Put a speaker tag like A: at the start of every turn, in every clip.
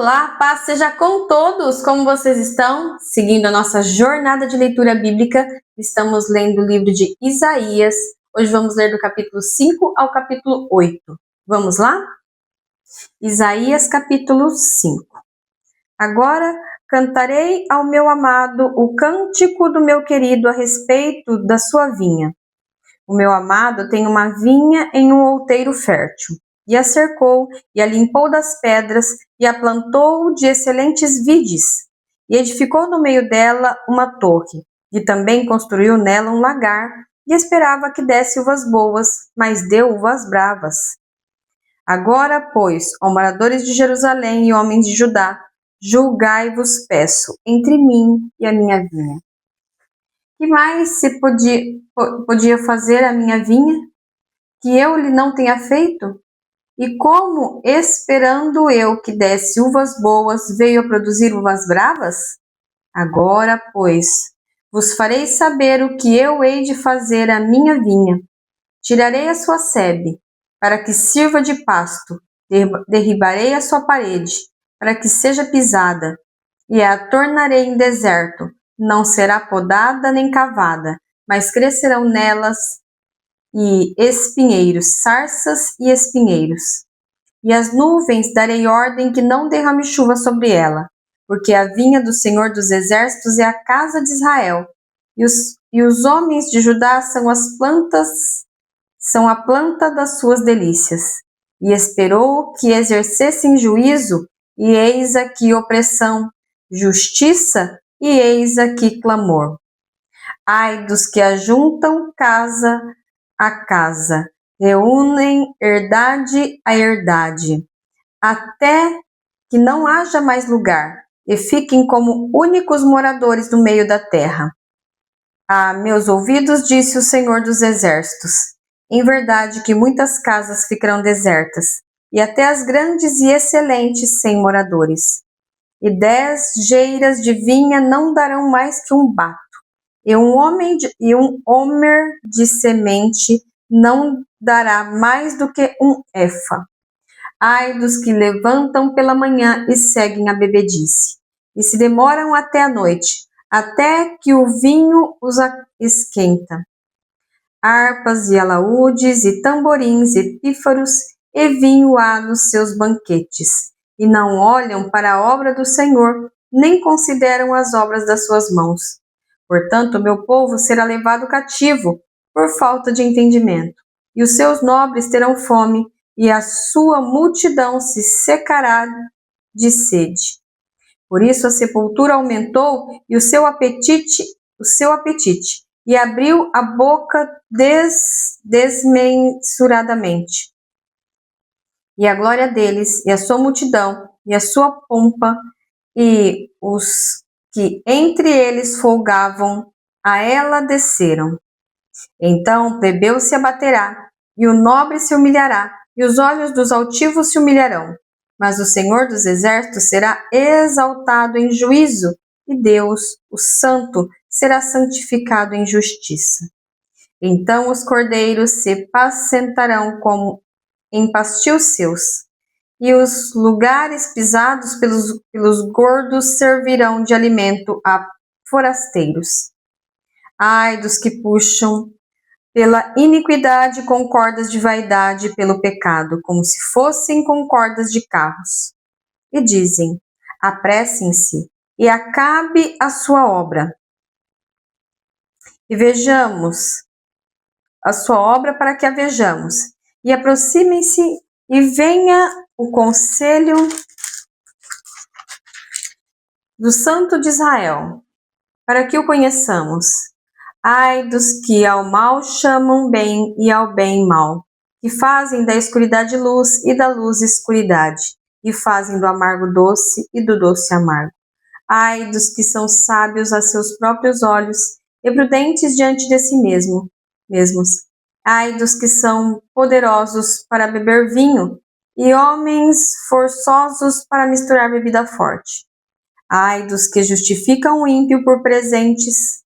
A: Olá, paz seja com todos! Como vocês estão? Seguindo a nossa jornada de leitura bíblica, estamos lendo o livro de Isaías. Hoje vamos ler do capítulo 5 ao capítulo 8. Vamos lá? Isaías capítulo 5. Agora cantarei ao meu amado o cântico do meu querido a respeito da sua vinha. O meu amado tem uma vinha em um outeiro fértil. E a cercou, e a limpou das pedras, e a plantou de excelentes vides, e edificou no meio dela uma torre, e também construiu nela um lagar, e esperava que desse uvas boas, mas deu uvas bravas. Agora, pois, ó moradores de Jerusalém e homens de Judá, julgai-vos, peço, entre mim e a minha vinha. Que mais se podia fazer a minha vinha, que eu lhe não tenha feito? E como, esperando eu que desse uvas boas, veio a produzir uvas bravas? Agora, pois, vos farei saber o que eu hei de fazer à minha vinha. Tirarei a sua sebe, para que sirva de pasto, derribarei a sua parede, para que seja pisada, e a tornarei em deserto. Não será podada nem cavada, mas crescerão nelas e espinheiros, sarças e espinheiros. E as nuvens darei ordem que não derrame chuva sobre ela, porque a vinha do Senhor dos Exércitos é a casa de Israel, e os homens de Judá são a planta das suas delícias. E esperou que exercessem juízo, e eis aqui opressão, justiça, e eis aqui clamor. Ai dos que ajuntam casa a casa, reúnem herdade a herdade, até que não haja mais lugar, e fiquem como únicos moradores no meio da terra. A meus ouvidos disse o Senhor dos Exércitos, em verdade que muitas casas ficarão desertas, e até as grandes e excelentes sem moradores. E 10 geiras de vinha não darão mais que um bato, e um homer de semente não dará mais do que um efa. Ai dos que levantam pela manhã e seguem a bebedice, e se demoram até a noite, até que o vinho os esquenta. Harpas e alaúdes e tamborins e pífaros e vinho há nos seus banquetes, e não olham para a obra do Senhor, nem consideram as obras das suas mãos. Portanto, o meu povo será levado cativo por falta de entendimento, e os seus nobres terão fome, e a sua multidão se secará de sede. Por isso a sepultura aumentou e o seu apetite, e abriu a boca desmensuradamente. E a glória deles, e a sua multidão, e a sua pompa, e os que entre eles folgavam, a ela desceram. Então o plebeu se abaterá, e o nobre se humilhará, e os olhos dos altivos se humilharão. Mas o Senhor dos Exércitos será exaltado em juízo, e Deus, o Santo, será santificado em justiça. Então os cordeiros se pacentarão como em pastios seus, e os lugares pisados pelos gordos servirão de alimento a forasteiros. Ai dos que puxam pela iniquidade com cordas de vaidade pelo pecado, como se fossem com cordas de carros. E dizem, apressem-se e acabe a sua obra. E vejamos a sua obra para que a vejamos. E aproximem-se e venha o conselho do Santo de Israel, para que o conheçamos. Ai dos que ao mal chamam bem e ao bem mal, que fazem da escuridade luz e da luz escuridade, e fazem do amargo doce e do doce amargo. Ai dos que são sábios a seus próprios olhos e prudentes diante de si mesmos. Ai dos que são poderosos para beber vinho e homens forçosos para misturar bebida forte. Ai dos que justificam o ímpio por presentes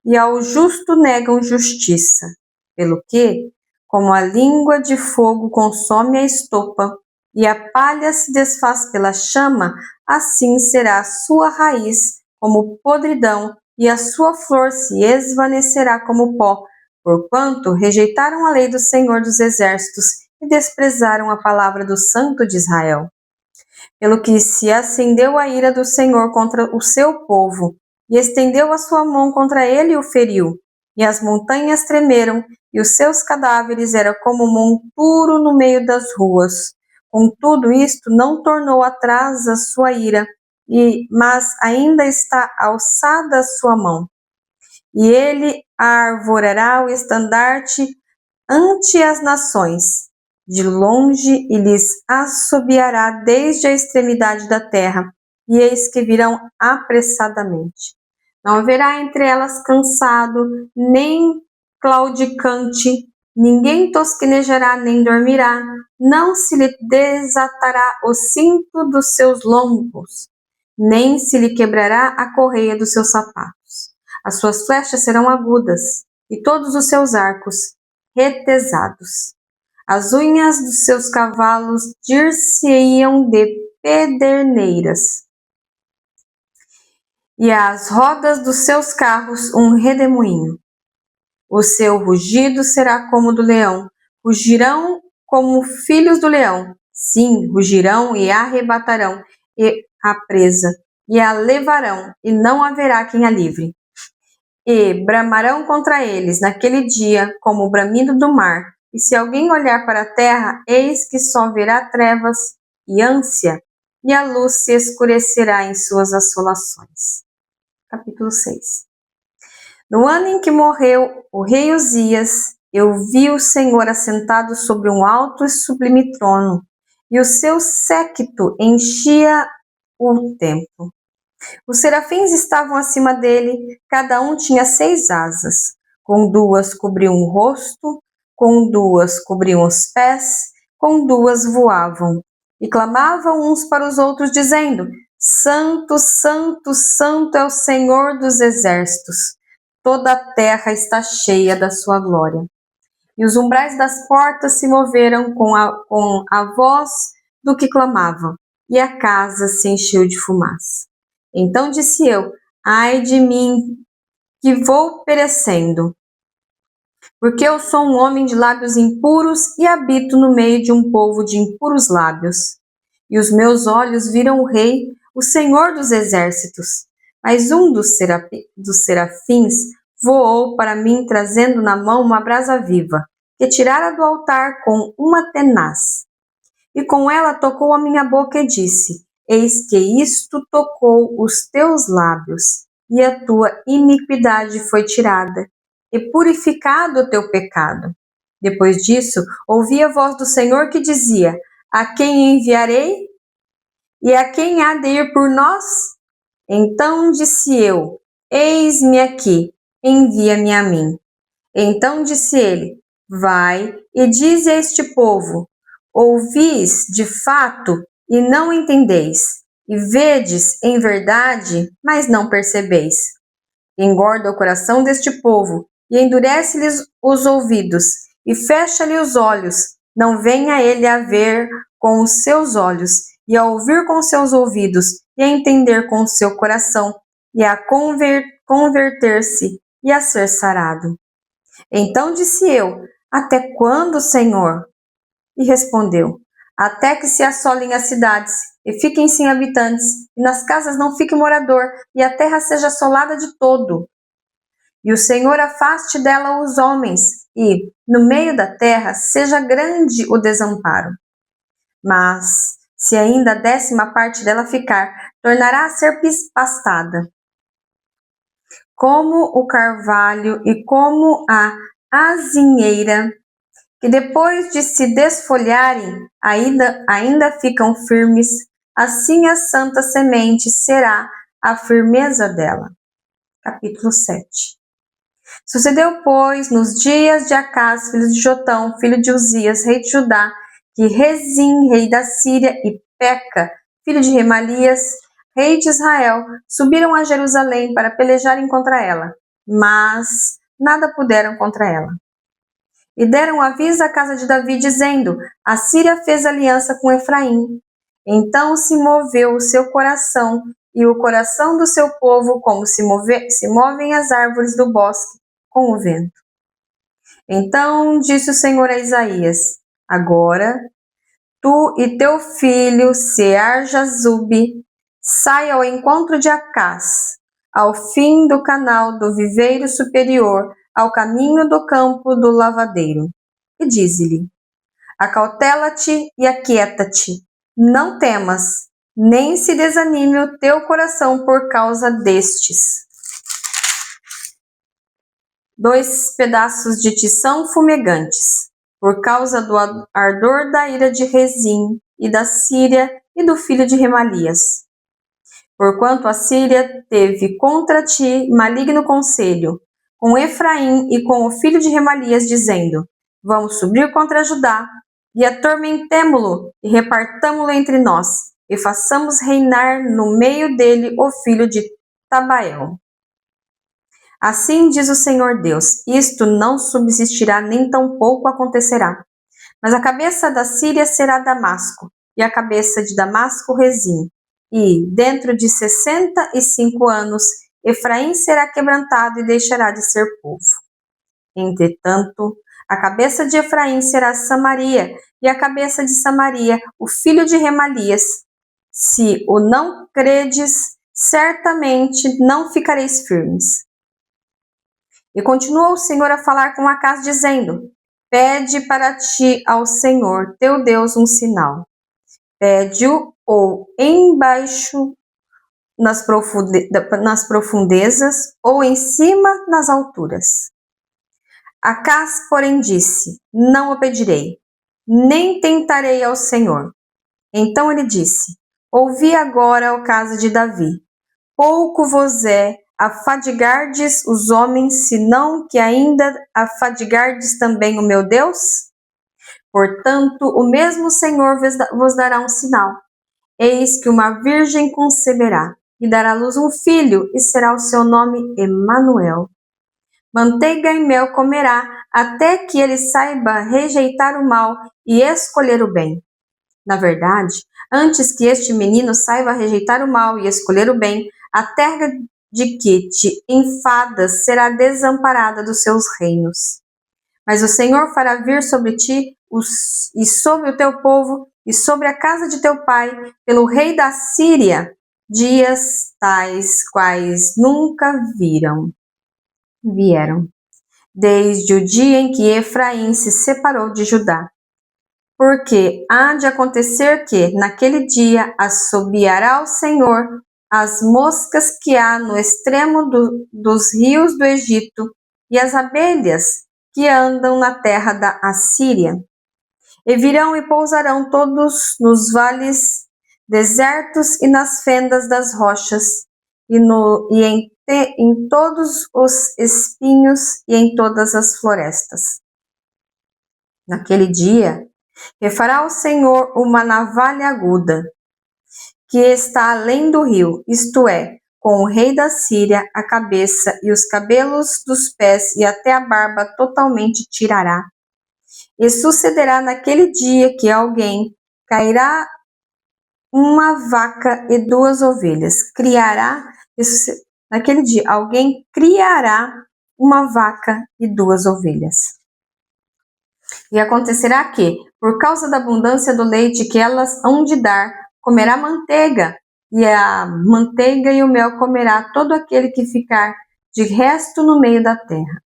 A: e ao justo negam justiça, pelo que, como a língua de fogo consome a estopa, e a palha se desfaz pela chama, assim será a sua raiz como podridão, e a sua flor se esvanecerá como pó, porquanto rejeitaram a lei do Senhor dos Exércitos e desprezaram a palavra do Santo de Israel. Pelo que se acendeu a ira do Senhor contra o seu povo, e estendeu a sua mão contra ele e o feriu. E as montanhas tremeram, e os seus cadáveres eram como monturo no meio das ruas. Contudo, isto não tornou atrás a sua ira, mas ainda está alçada a sua mão. E ele arvorará o estandarte ante as nações, de longe, e lhes assobiará desde a extremidade da terra, e eis que virão apressadamente. Não haverá entre elas cansado, nem claudicante, ninguém tosquenejará nem dormirá, não se lhe desatará o cinto dos seus lombos, nem se lhe quebrará a correia dos seus sapatos. As suas flechas serão agudas, e todos os seus arcos retesados. As unhas dos seus cavalos dir-se-iam de pederneiras, e as rodas dos seus carros um redemoinho. O seu rugido será como do leão, rugirão como filhos do leão. Sim, rugirão e arrebatarão a presa, e a levarão, e não haverá quem a livre. E bramarão contra eles naquele dia como o bramido do mar. E se alguém olhar para a terra, eis que só verá trevas e ânsia, e a luz se escurecerá em suas assolações. Capítulo 6. No ano em que morreu o rei Uzias, eu vi o Senhor assentado sobre um alto e sublime trono, e o seu séquito enchia o templo. Os serafins estavam acima dele, cada um tinha 6 asas. Com 2 cobriam o rosto, com 2 cobriam os pés, com 2 voavam. E clamavam uns para os outros, dizendo: Santo, Santo, Santo é o Senhor dos Exércitos. Toda a terra está cheia da sua glória. E os umbrais das portas se moveram com a voz do que clamavam, e a casa se encheu de fumaça. Então disse eu: ai de mim, que vou perecendo, porque eu sou um homem de lábios impuros e habito no meio de um povo de impuros lábios. E os meus olhos viram o Rei, o Senhor dos Exércitos. Mas um dos serafins voou para mim, trazendo na mão uma brasa viva, que tirara do altar com uma tenaz. E com ela tocou a minha boca e disse: Eis que isto tocou os teus lábios, e a tua iniquidade foi tirada, e purificado o teu pecado. Depois disso, ouvi a voz do Senhor que dizia: A quem enviarei? E a quem há de ir por nós? Então disse eu: Eis-me aqui, envia-me a mim. Então disse ele: Vai e dize a este povo: Ouvis de fato e não entendeis, e vedes em verdade, mas não percebeis. Engorda o coração deste povo, e endurece-lhes os ouvidos, e fecha-lhe os olhos, não venha ele a ver com os seus olhos, e a ouvir com seus ouvidos, e a entender com o seu coração, e a converter-se, e a ser sarado. Então disse eu: Até quando, Senhor? E respondeu: Até que se assolem as cidades, e fiquem sem habitantes, e nas casas não fique morador, e a terra seja assolada de todo. E o Senhor afaste dela os homens, e, no meio da terra, seja grande o desamparo. Mas, se ainda a 10ª parte dela ficar, tornará a ser pastada, como o carvalho e como a azinheira, que depois de se desfolharem, ainda ficam firmes, assim a santa semente será a firmeza dela. Capítulo 7. Sucedeu, pois, nos dias de Acás, filho de Jotão, filho de Uzias, rei de Judá, que Rezim, rei da Síria, e Peca, filho de Remalias, rei de Israel, subiram a Jerusalém para pelejarem contra ela, mas nada puderam contra ela. E deram aviso à casa de Davi, dizendo: a Síria fez aliança com Efraim. Então se moveu o seu coração e o coração do seu povo, como se movem as árvores do bosque com o vento. Então disse o Senhor a Isaías: agora tu e teu filho Sear-Jazube saia ao encontro de Acás, ao fim do canal do viveiro superior, ao caminho do campo do lavadeiro. E dize-lhe: acautela-te e aquieta-te, não temas, nem se desanime o teu coração por causa destes. 2 pedaços de tição fumegantes, por causa do ardor da ira de Rezim e da Síria e do filho de Remalias. Porquanto a Síria teve contra ti maligno conselho, com Efraim e com o filho de Remalias, dizendo: vamos subir contra Judá, e atormentemo-lo, e repartamo-lo entre nós, e façamos reinar no meio dele o filho de Tabael. Assim diz o Senhor Deus: isto não subsistirá, nem tampouco acontecerá. Mas a cabeça da Síria será Damasco, e a cabeça de Damasco Rezim. E, dentro de 65 anos, Efraim será quebrantado e deixará de ser povo. Entretanto, a cabeça de Efraim será Samaria, e a cabeça de Samaria, o filho de Remalias. Se o não credes, certamente não ficareis firmes. E continuou o Senhor a falar com Acás, dizendo: pede para ti ao Senhor teu Deus um sinal. Pede-o ou embaixo nas profundezas, ou em cima nas alturas. Acás, porém, disse: não o pedirei, nem tentarei ao Senhor. Então ele disse: ouvi agora o caso de Davi. Pouco vos é afadigardes os homens, senão que ainda afadigardes também o meu Deus? Portanto, o mesmo Senhor vos dará um sinal. Eis que uma virgem conceberá, e dará à luz um filho, e será o seu nome Emanuel. Manteiga e mel comerá, até que ele saiba rejeitar o mal e escolher o bem. Na verdade, antes que este menino saiba rejeitar o mal e escolher o bem, a terra de que te enfadas será desamparada dos seus reinos. Mas o Senhor fará vir sobre ti e sobre o teu povo e sobre a casa de teu pai, pelo rei da Síria, dias tais quais nunca vieram, desde o dia em que Efraim se separou de Judá. Porque há de acontecer que, naquele dia, assobiará o Senhor as moscas que há no extremo dos rios do Egito e as abelhas que andam na terra da Assíria. E virão e pousarão todos nos vales desertos e nas fendas das rochas, e em todos os espinhos e em todas as florestas. Naquele dia, refará o Senhor uma navalha aguda, que está além do rio, isto é, com o rei da Síria, a cabeça e os cabelos dos pés e até a barba totalmente tirará. E sucederá naquele dia que alguém cairá uma vaca e 2 ovelhas. Naquele dia alguém criará uma vaca e 2 ovelhas. E acontecerá que, por causa da abundância do leite que elas hão de dar, comerá manteiga, e a manteiga e o mel comerá todo aquele que ficar de resto no meio da terra.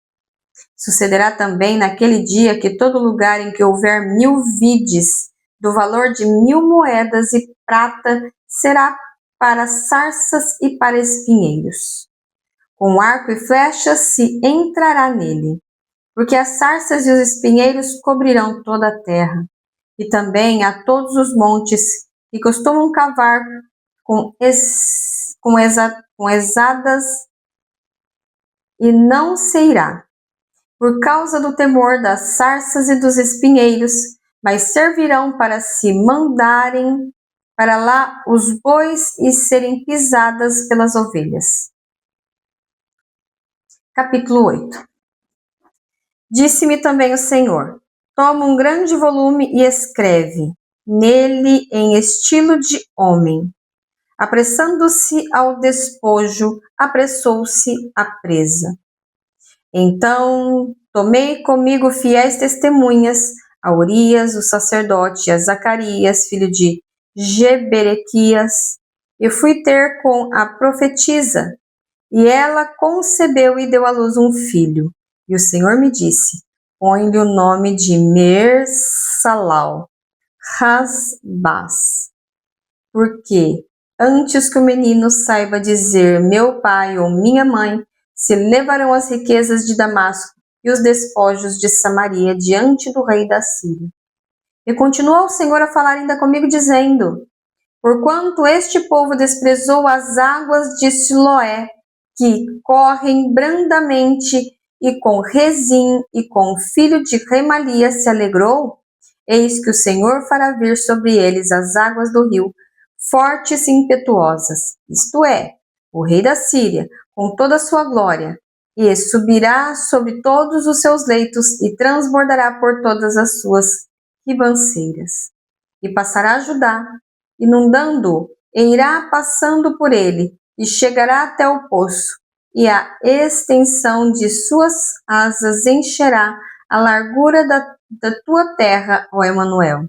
A: Sucederá também naquele dia que todo lugar em que houver 1000 vides, do valor de 1000 moedas e prata, será para sarças e para espinheiros. Com arco e flechas se entrará nele, porque as sarças e os espinheiros cobrirão toda a terra, e também a todos os montes que costumam cavar com ezadas, e não se irá, por causa do temor das sarças e dos espinheiros, mas servirão para se mandarem para lá os bois e serem pisadas pelas ovelhas. Capítulo 8. Disse-me também o Senhor: toma um grande volume e escreve nele em estilo de homem. Apressando-se ao despojo, apressou-se à presa. Então tomei comigo fiéis testemunhas, a Urias, o sacerdote, a Zacarias, filho de Jeberequias, e fui ter com a profetisa, e ela concebeu e deu à luz um filho. E o Senhor me disse: põe-lhe o nome de Mersalal Hasbaz, porque antes que o menino saiba dizer meu pai ou minha mãe, se levarão as riquezas de Damasco e os despojos de Samaria diante do rei da Síria. E continuou o Senhor a falar ainda comigo, dizendo: porquanto este povo desprezou as águas de Siloé, que correm brandamente, e com Rezim e com o filho de Remalias se alegrou, eis que o Senhor fará vir sobre eles as águas do rio, fortes e impetuosas, isto é, o rei da Síria, com toda a sua glória, e subirá sobre todos os seus leitos e transbordará por todas as suas ribanceiras. E passará a Judá, inundando-o, e irá passando por ele, e chegará até o poço, e a extensão de suas asas encherá a largura da tua terra, ó Emanuel.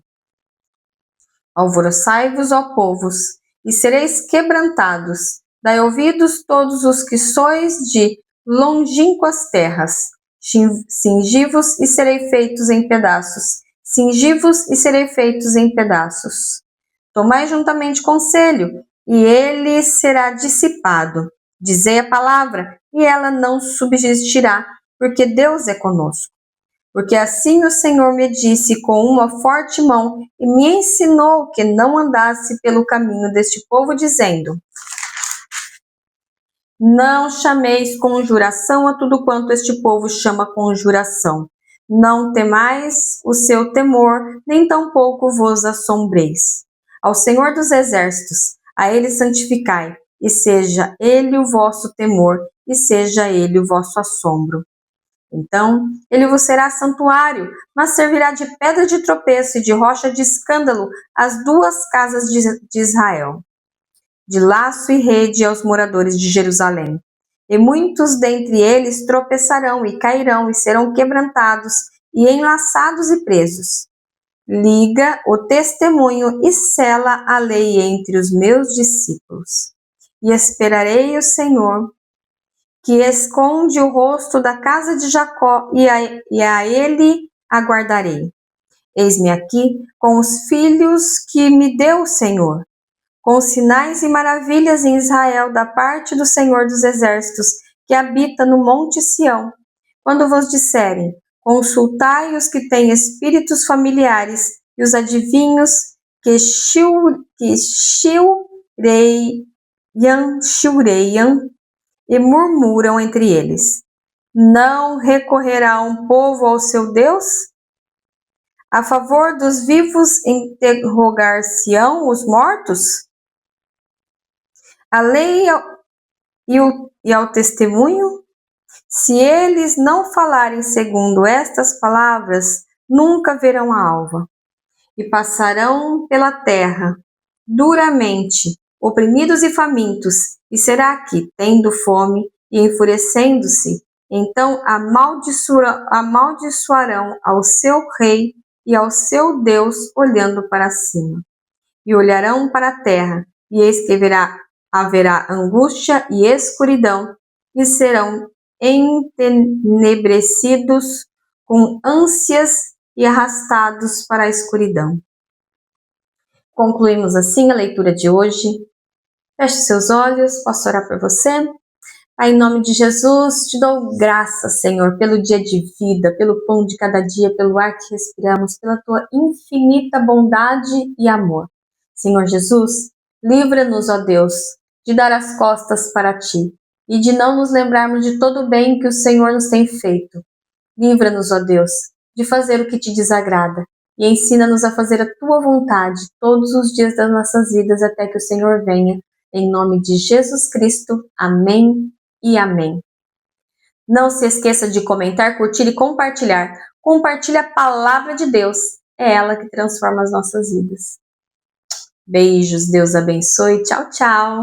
A: Alvoroçai-vos, ó povos, e sereis quebrantados. Dai ouvidos todos os que sois de longínquas terras. Cingi-vos e serei feitos em pedaços. Cingi-vos e serei feitos em pedaços. Tomai juntamente conselho, e ele será dissipado. Dizei a palavra, e ela não subsistirá, porque Deus é conosco. Porque assim o Senhor me disse com uma forte mão e me ensinou que não andasse pelo caminho deste povo, dizendo: não chameis conjuração a tudo quanto este povo chama conjuração. Não temais o seu temor, nem tampouco vos assombreis. Ao Senhor dos exércitos, a ele santificai, e seja ele o vosso temor, e seja ele o vosso assombro. Então, ele vos será santuário, mas servirá de pedra de tropeço e de rocha de escândalo às duas casas de Israel, de laço e rede aos moradores de Jerusalém. E muitos dentre eles tropeçarão e cairão e serão quebrantados e enlaçados e presos. Liga o testemunho e sela a lei entre os meus discípulos. E esperarei o Senhor, que esconde o rosto da casa de Jacó, e a ele aguardarei. Eis-me aqui com os filhos que me deu o Senhor, com sinais e maravilhas em Israel da parte do Senhor dos exércitos, que habita no monte Sião. Quando vos disserem, consultai os que têm espíritos familiares e os adivinhos que chilreiam e murmuram entre eles. Não recorrerá um povo ao seu Deus? A favor dos vivos interrogar-se-ão os mortos? A lei e ao testemunho? Se eles não falarem segundo estas palavras, nunca verão a alva. E passarão pela terra, duramente, oprimidos e famintos, e será que, tendo fome e enfurecendo-se, então amaldiçoarão ao seu rei e ao seu Deus, olhando para cima. E olharão para a terra, e eis que haverá angústia e escuridão, e serão entenebrecidos com ânsias e arrastados para a escuridão. Concluímos assim a leitura de hoje. Feche seus olhos, posso orar por você? Pai, em nome de Jesus, te dou graças, Senhor, pelo dia de vida, pelo pão de cada dia, pelo ar que respiramos, pela tua infinita bondade e amor. Senhor Jesus, livra-nos, ó Deus, de dar as costas para ti e de não nos lembrarmos de todo o bem que o Senhor nos tem feito. Livra-nos, ó Deus, de fazer o que te desagrada e ensina-nos a fazer a tua vontade todos os dias das nossas vidas até que o Senhor venha. Em nome de Jesus Cristo. Amém e amém. Não se esqueça de comentar, curtir e compartilhar. Compartilhe a palavra de Deus. É ela que transforma as nossas vidas. Beijos, Deus abençoe. Tchau, tchau.